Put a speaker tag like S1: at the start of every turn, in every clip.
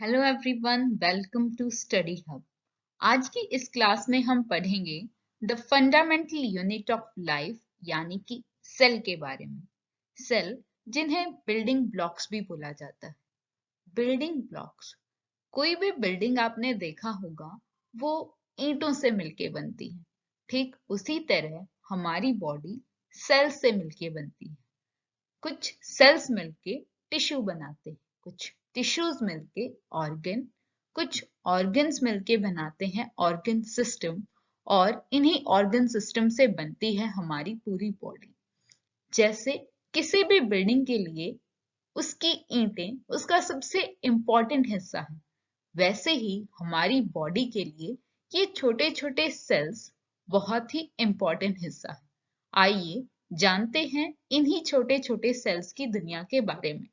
S1: Hello everyone, welcome to Study Hub. आज की इस क्लास में हम पढ़ेंगे the fundamental unit of life यानी कि सेल के बारे में। सेल जिन्हें बिल्डिंग ब्लॉक्स भी बोला जाता है। बिल्डिंग ब्लॉक्स, कोई भी बिल्डिंग आपने देखा होगा वो ईंटों से मिलके बनती है। ठीक उसी तरह हमारी बॉडी सेल से मिलके बनती है। कुछ सेल्स मिलके टिश्यू बनाते हैं, कुछ टिश्यूज मिलके ऑर्गन, कुछ ऑर्गन्स मिलके बनाते हैं ऑर्गन सिस्टम, और इन्हीं ऑर्गन सिस्टम से बनती है हमारी पूरी बॉडी। जैसे किसी भी बिल्डिंग के लिए उसकी ईंटें उसका सबसे इम्पोर्टेंट हिस्सा है, वैसे ही हमारी बॉडी के लिए ये छोटे छोटे सेल्स बहुत ही इम्पोर्टेंट हिस्सा है। आइए जानते हैं इन्हीं छोटे छोटे सेल्स की दुनिया के बारे में।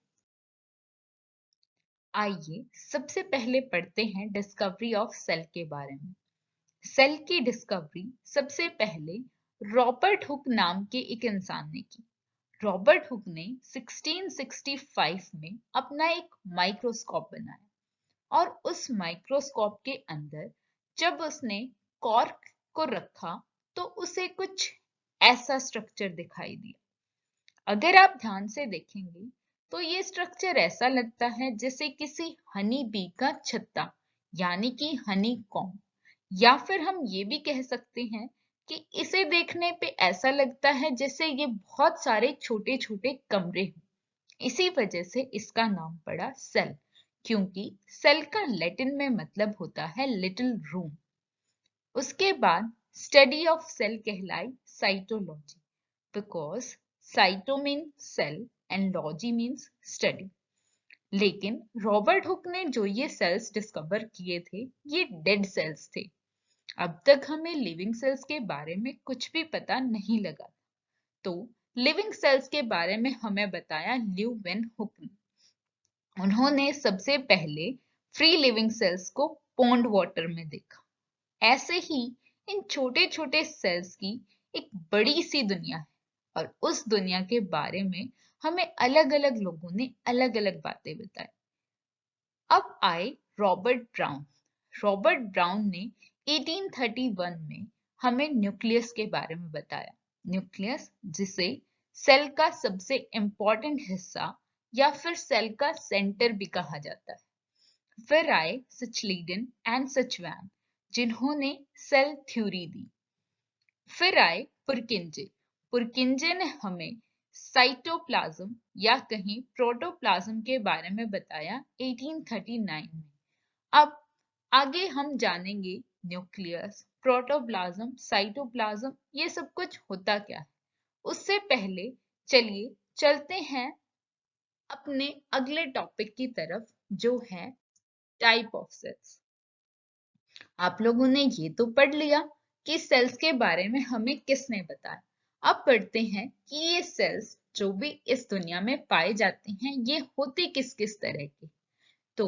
S1: आइए सबसे पहले पढ़ते हैं डिस्कवरी ऑफ सेल के बारे में। सेल की डिस्कवरी सबसे पहले रॉबर्ट हुक नाम के एक इंसान ने की। रॉबर्ट हुक ने 1665 में अपना एक माइक्रोस्कोप बनाया और उस माइक्रोस्कोप के अंदर जब उसने कॉर्क को रखा तो उसे कुछ ऐसा स्ट्रक्चर दिखाई दिया। अगर आप ध्यान से देखेंगे तो ये स्ट्रक्चर ऐसा लगता है जैसे किसी हनी बी का छत्ता, यानी कि हनी कॉम्ब। या फिर हम ये भी कह सकते हैं कि इसे देखने पे ऐसा लगता है जैसे ये बहुत सारे छोटे छोटे कमरे हैं। इसी वजह से इसका नाम पड़ा सेल, क्योंकि सेल का लैटिन में मतलब होता है लिटिल रूम। उसके बाद स्टडी ऑफ सेल कहलाई cytology, because cyto mean cell and logy means study. लेकिन रॉबर्ट हुक ने जो ये सेल्स डिस्कवर किए थे ये डेड सेल्स थे। अब तक हमें लिविंग सेल्स के बारे में कुछ भी पता नहीं लगा। तो लिविंग सेल्स के बारे में हमें बताया ल्यू वेन हुक ने। उन्होंने सबसे पहले फ्री लिविंग सेल्स को पॉन्ड वाटर में देखा। ऐसे ही इन छोटे छोटे सेल्स की एक बड़ी सी दुनिया है, और उस दुनिया के बारे में हमें अलग अलग लोगों ने अलग अलग बातें बताई। अब आए रॉबर्ट ब्राउन। रॉबर्ट ब्राउन ने 1831 में हमें न्यूक्लियस के बारे में बताया। न्यूक्लियस जिसे सेल का सबसे इंपॉर्टेंट हिस्सा या फिर सेल का सेंटर भी कहा जाता है। फिर आए सचलीडन एंड सचवैन, जिन्होंने सेल थ्योरी दी। फिर आए पुरकिंजे। पुरकिंजे ने हमें साइटोप्लाज्म या कहीं प्रोटोप्लाज्म के बारे में बताया 1839 में। अब आगे हम जानेंगे न्यूक्लियस, प्रोटोप्लाज्म, साइटोप्लाज्म ये सब कुछ होता क्या है। उससे पहले चलिए चलते हैं अपने अगले टॉपिक की तरफ, जो है टाइप ऑफ सेल्स। आप लोगों ने ये तो पढ़ लिया कि सेल्स के बारे में हमें किसने बताया। अब पढ़ते हैं कि ये सेल्स जो भी इस दुनिया में पाए जाते हैं ये होते किस किस तरह के। तो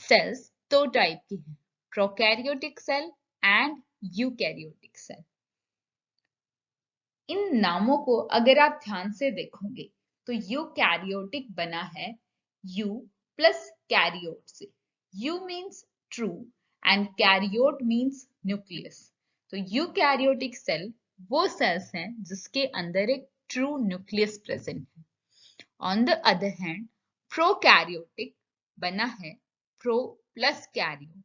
S1: सेल्स दो टाइप की हैं, prokaryotic cell and eukaryotic cell. इन नामों को अगर आप ध्यान से देखोगे तो यूकैरियोटिक बना है यू प्लस कैरियोट से। Eu means true and karyote means nucleus. तो यूकैरियोटिक सेल वो सेल्स हैं जिसके अंदर एक ट्रू न्यूक्लियस प्रेजेंट है। On the other hand prokaryotic बना है प्रो प्लस कैरियोट,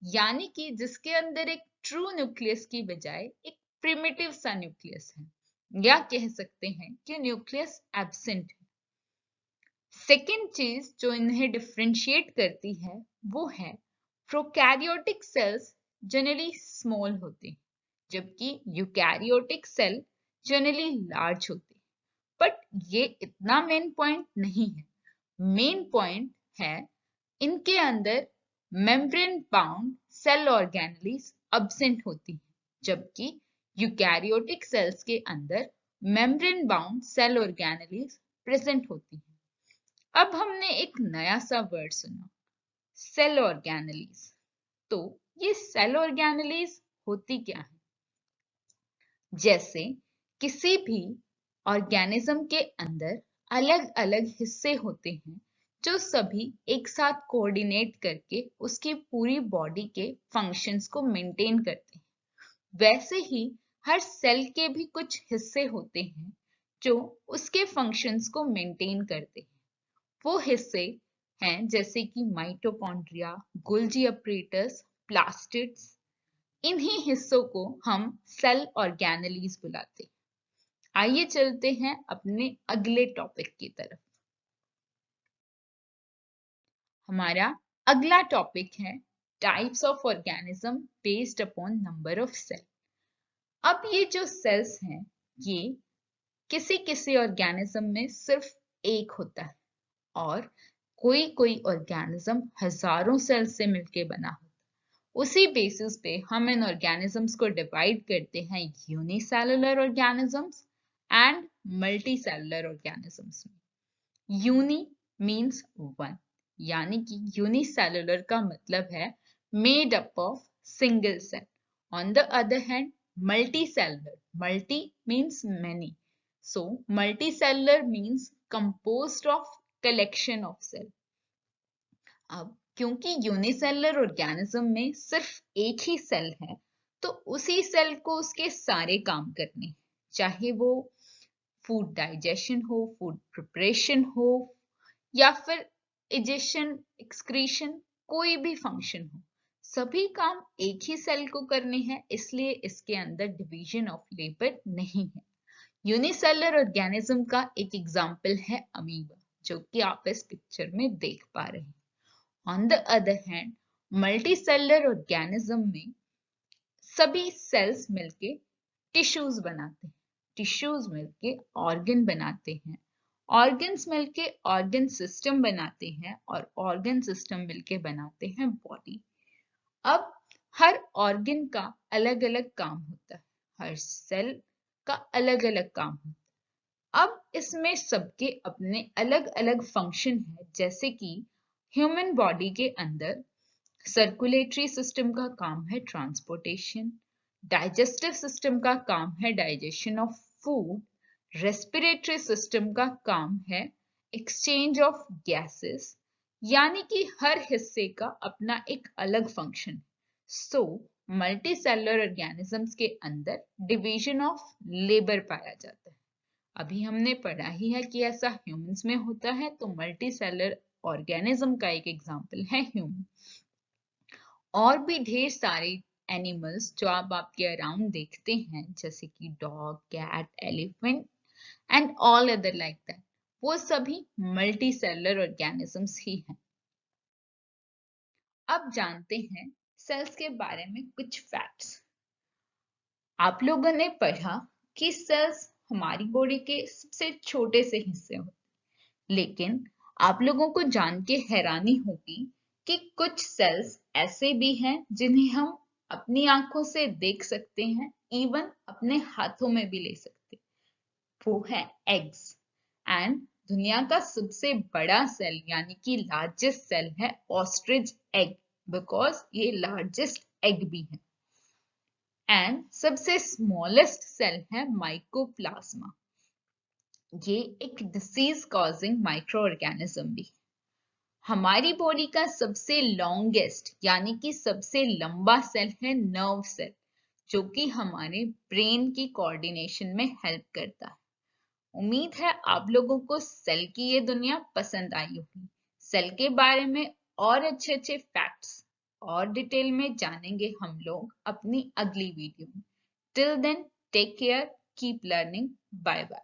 S1: यानी कि जिसके अंदर एक ट्रू न्यूक्लियस की बजाय एक प्रिमिटिव सा न्यूक्लियस है, या कह सकते हैं कि न्यूक्लियस एब्सेंट है। सेकेंड चीज जो इन्हें डिफरेंशिएट करती है वो है प्रोकैरियोटिक सेल्स जनरली स्मॉल होते हैं, जबकि यूकैरियोटिक सेल जनरली लार्ज होते हैं। बट ये इतना मेन पॉइंट नहीं है। मेन पॉइंट है इनके अंदर membrane bound cell organelles absent होती हैं, जबकि यूकैरियोटिक सेल्स के अंदर membrane bound cell organelles present होती हैं। अब हमने एक नया सा वर्ड सुना, सेल ऑर्गेनेलीज। तो ये सेल ऑर्गेनेलीज होती क्या है? जैसे किसी भी ऑर्गेनिज्म के अंदर अलग अलग हिस्से होते हैं जो सभी एक साथ कोऑर्डिनेट करके उसकी पूरी बॉडी के फंक्शंस को मेंटेन करते हैं। वैसे ही हर सेल के भी कुछ हिस्से होते हैं जो उसके फंक्शंस को मेंटेन करते हैं। वो हिस्से हैं जैसे कि माइटोकॉन्ड्रिया, गोल्जी अपरेटस, प्लास्टिड्स। इन्हीं हिस्सों को हम सेल ऑर्गेनेलीज बुलाते हैं। आइए चलते हैं अपने अगले टॉपिक की तरफ। हमारा अगला टॉपिक है types of organism based upon number of cell. अब ये जो सेल्स हैं ये किसी किसी ऑर्गेनिज्म में सिर्फ एक होता है और कोई कोई ऑर्गेनिज्म हजारों सेल से मिलके बना होता है। उसी बेसिस पे हम इन ऑर्गेनिजम्स को डिवाइड करते हैं unicellular organisms and multicellular organisms में। यूनी मीन्स वन, यानी कि यूनिसेलुलर का मतलब है made up of single cell. On the other hand multicellular, multi means many, so multicellular means composed of collection of cell. अब क्योंकि यूनिसेलुलर ऑर्गेनिज्म में सिर्फ एक ही सेल है तो उसी सेल को उसके सारे काम करने, चाहे वो फूड डाइजेशन हो, फूड प्रिपरेशन हो या फिर इजेशन, एक्सक्रीशन, कोई भी फंक्शन हो, सभी काम एक ही सेल को करने हैं, इसलिए इसके अंदर डिवीजन ऑफ लेबर नहीं है। यूनिसेलुलर ऑर्गेनिज्म का एक एग्जाम्पल है अमीबा, जो कि आप इस पिक्चर में देख पा रहे हैं। On the other hand, multicellular organism में सभी सेल्स मिलके टिश्यूज बनाते हैं, टिश्यूज मिलके ऑर्गन बनाते हैं, ऑर्गन्स मिलके ऑर्गन सिस्टम बनाते हैं और ऑर्गन सिस्टम मिलके बनाते हैं बॉडी। अब हर ऑर्गन का अलग अलग काम होता है, हर सेल का अलग अलग काम होता है। अब इसमें सबके अपने अलग अलग फंक्शन है, जैसे कि ह्यूमन बॉडी के अंदर सर्कुलेटरी सिस्टम का काम है ट्रांसपोर्टेशन, डाइजेस्टिव सिस्टम का काम है digestion of food, respiratory system का काम है एक्सचेंज ऑफ गैसेस, यानी कि हर हिस्से का अपना एक अलग फंक्शन है। सो मल्टीसेलुलर ऑर्गेनिजम्स के अंदर डिवीजन ऑफ लेबर पाया जाता है। अभी हमने पढ़ा ही है कि ऐसा ह्यूमंस में होता है, तो मल्टीसेलुलर ऑर्गेनिज्म का एक एग्जाम्पल है ह्यूमन। और भी ढेर सारे एनिमल्स जो आप आपके अराउंड देखते हैं, जैसे कि dog, cat, elephant and all other like that, वो सभी मल्टीसेलुलर ऑर्गेनिजम्स ही हैं। अब जानते हैं सेल्स के बारे में कुछ फैक्ट्स। आप लोगों ने पढ़ा कि सेल्स हमारी बॉडी के सबसे छोटे से हिस्से होते हैं, लेकिन आप लोगों को जान के हैरानी होगी कि कुछ सेल्स ऐसे भी हैं जिन्हें हम अपनी आंखों से देख सकते हैं, इवन अपने हाथों में भी ले सकते हैं। वो है एग्स। एंड दुनिया का सबसे बड़ा सेल यानी कि लार्जेस्ट सेल है ऑस्ट्रिच एग, बिकॉज ये लार्जेस्ट एग भी है। एंड सबसे स्मॉलेस्ट सेल है माइकोप्लाज्मा, ये एक डिसीज कॉजिंग माइक्रो ऑर्गेनिज्म भी। हमारी बॉडी का सबसे लॉन्गेस्ट यानी कि सबसे लंबा सेल है नर्व सेल, जो कि हमारे ब्रेन की कोऑर्डिनेशन में हेल्प करता है। उम्मीद है आप लोगों को सेल की ये दुनिया पसंद आई होगी। सेल के बारे में और अच्छे अच्छे फैक्ट्स और डिटेल में जानेंगे हम लोग अपनी अगली वीडियो में। Till then take care, keep learning, bye bye.